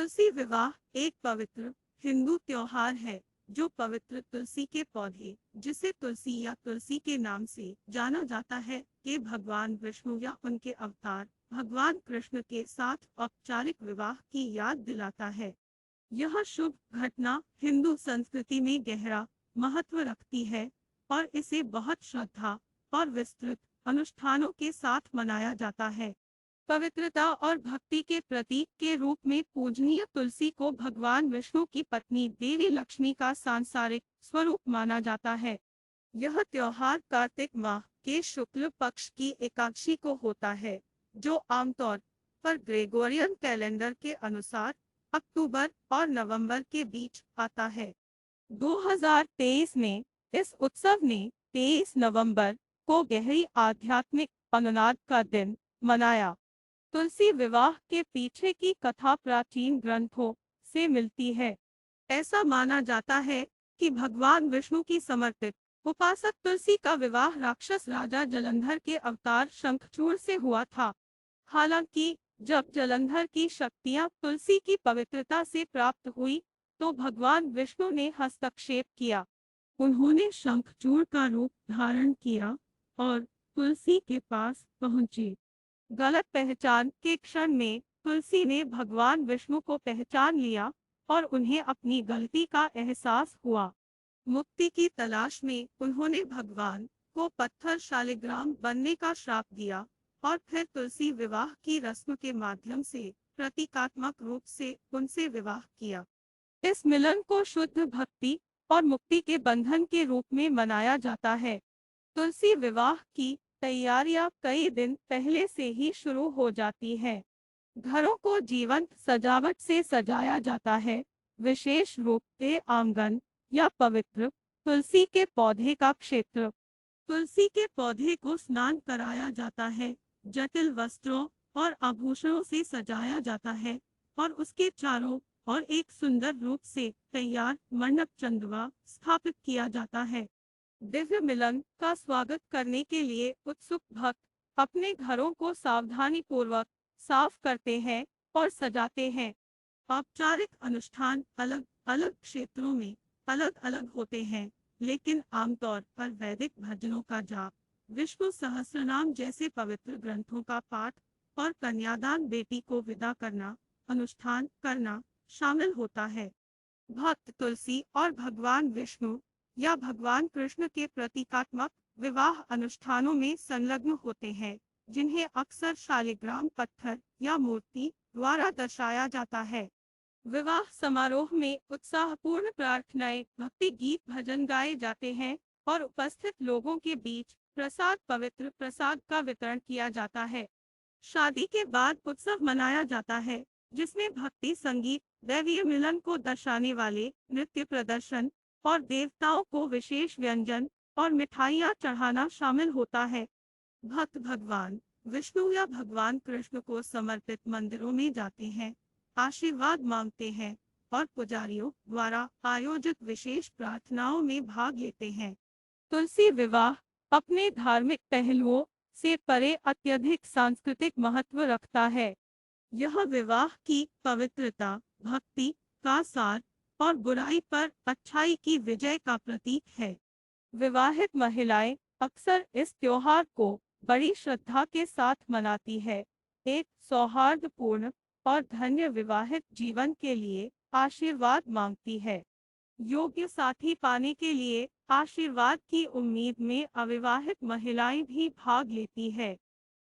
तुलसी विवाह एक पवित्र हिंदू त्योहार है जो पवित्र तुलसी के पौधे, जिसे तुलसी या तुलसी के नाम से जाना जाता है, के भगवान विष्णु या उनके अवतार भगवान कृष्ण के साथ औपचारिक विवाह की याद दिलाता है। यह शुभ घटना हिंदू संस्कृति में गहरा महत्व रखती है और इसे बहुत श्रद्धा और विस्तृत अनुष्ठानों के साथ मनाया जाता है। पवित्रता और भक्ति के प्रतीक के रूप में पूजनीय तुलसी को भगवान विष्णु की पत्नी देवी लक्ष्मी का सांसारिक स्वरूप माना जाता है। यह त्योहार कार्तिक माह के शुक्ल पक्ष की एकादशी को होता है, जो आमतौर पर ग्रेगोरियन कैलेंडर के अनुसार अक्टूबर और नवंबर के बीच आता है। 2023 में इस उत्सव ने 23 नवंबर को गहरी आध्यात्मिक अनुनाद का दिन मनाया। तुलसी विवाह के पीछे की कथा प्राचीन ग्रंथों से मिलती है। ऐसा माना जाता है कि भगवान विष्णु की समर्पित उपासक तुलसी का विवाह राक्षस राजा जलंधर के अवतार शंखचूड़ से हुआ था। हालांकि जब जलंधर की शक्तियां तुलसी की पवित्रता से प्राप्त हुई, तो भगवान विष्णु ने हस्तक्षेप किया। उन्होंने शंखचूड़ का रूप धारण किया और तुलसी के पास पहुंचे। गलत पहचान के क्षण में तुलसी ने भगवान विष्णु को पहचान लिया और उन्हें अपनी गलती का एहसास हुआ। मुक्ति की तलाश में उन्होंने भगवान को पत्थर शालिग्राम बनने का श्राप दिया और फिर तुलसी विवाह की रस्म के माध्यम से प्रतीकात्मक रूप से उनसे विवाह किया। इस मिलन को शुद्ध भक्ति और मुक्ति के बंधन के रूप में मनाया जाता है। तुलसी विवाह की तैयारियां कई दिन पहले से ही शुरू हो जाती हैं। घरों को जीवंत सजावट से सजाया जाता है, विशेष रूप से आंगन या पवित्र तुलसी के पौधे का क्षेत्र। तुलसी के पौधे को स्नान कराया जाता है, जटिल वस्त्रों और आभूषणों से सजाया जाता है और उसके चारों ओर एक सुंदर रूप से तैयार मंडप चंदवा स्थापित किया जाता है। दिव्य मिलन का स्वागत करने के लिए उत्सुक भक्त अपने घरों को सावधानी पूर्वक साफ करते हैं और सजाते हैं। औपचारिक अनुष्ठान अलग अलग क्षेत्रों में अलग अलग होते हैं, लेकिन आमतौर पर वैदिक भजनों का जाप, विष्णु सहस्रनाम जैसे पवित्र ग्रंथों का पाठ और कन्यादान बेटी को विदा करना अनुष्ठान करना शामिल होता है। भक्त तुलसी और भगवान विष्णु या भगवान कृष्ण के प्रतीकात्मक विवाह अनुष्ठानों में संलग्न होते हैं, जिन्हें अक्सर शालिग्राम पत्थर या मूर्ति द्वारा दर्शाया जाता है। विवाह समारोह में उत्साहपूर्ण प्रार्थनाएं, भक्ति गीत, भजन गाए जाते हैं और उपस्थित लोगों के बीच प्रसाद, पवित्र प्रसाद का वितरण किया जाता है। शादी के बाद उत्सव मनाया जाता है, जिसमें भक्ति संगीत, दैवीय मिलन को दर्शाने वाले नृत्य प्रदर्शन और देवताओं को विशेष व्यंजन और मिठाइयाँ चढ़ाना शामिल होता है। भक्त भगवान विष्णु या भगवान कृष्ण को समर्पित मंदिरों में जाते हैं, आशीर्वाद मांगते हैं और पुजारियों द्वारा आयोजित विशेष प्रार्थनाओं में भाग लेते हैं। तुलसी विवाह अपने धार्मिक पहलुओं से परे अत्यधिक सांस्कृतिक महत्व रखता है। यह विवाह की पवित्रता, भक्ति का सार और बुराई पर अच्छाई की विजय का प्रतीक है। विवाहित महिलाएं अक्सर इस त्योहार को बड़ी श्रद्धा के साथ मनाती है, एक सौहार्दपूर्ण और धन्य विवाहित जीवन के लिए आशीर्वाद मांगती है। योग्य साथी पाने के लिए आशीर्वाद की उम्मीद में अविवाहित महिलाएं भी भाग लेती है।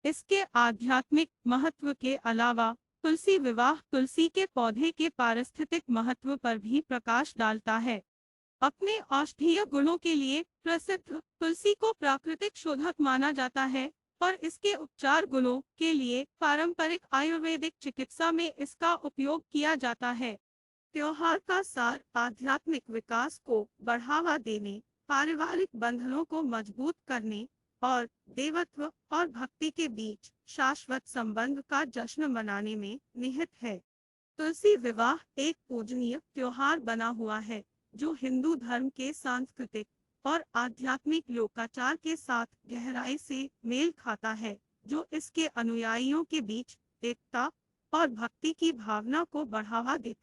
इसके आध्यात्मिक महत्व के अलावा तुलसी विवाह तुलसी के पौधे के पारिस्थितिक महत्व पर भी प्रकाश डालता है। अपने औषधीय गुणों के लिए प्रसिद्ध तुलसी को प्राकृतिक शोधक माना जाता है और इसके उपचार गुणों के लिए पारंपरिक आयुर्वेदिक चिकित्सा में इसका उपयोग किया जाता है। त्योहार का सार आध्यात्मिक विकास को बढ़ावा देने, पारिवारिक बंधनों को मजबूत करने और देवत्व और भक्ति के बीच शाश्वत संबंध का जश्न मनाने में निहित है। तुलसी विवाह एक पूजनीय त्योहार बना हुआ है, जो हिंदू धर्म के सांस्कृतिक और आध्यात्मिक लोकाचार के साथ गहराई से मेल खाता है, जो इसके अनुयायियों के बीच एकता और भक्ति की भावना को बढ़ावा देता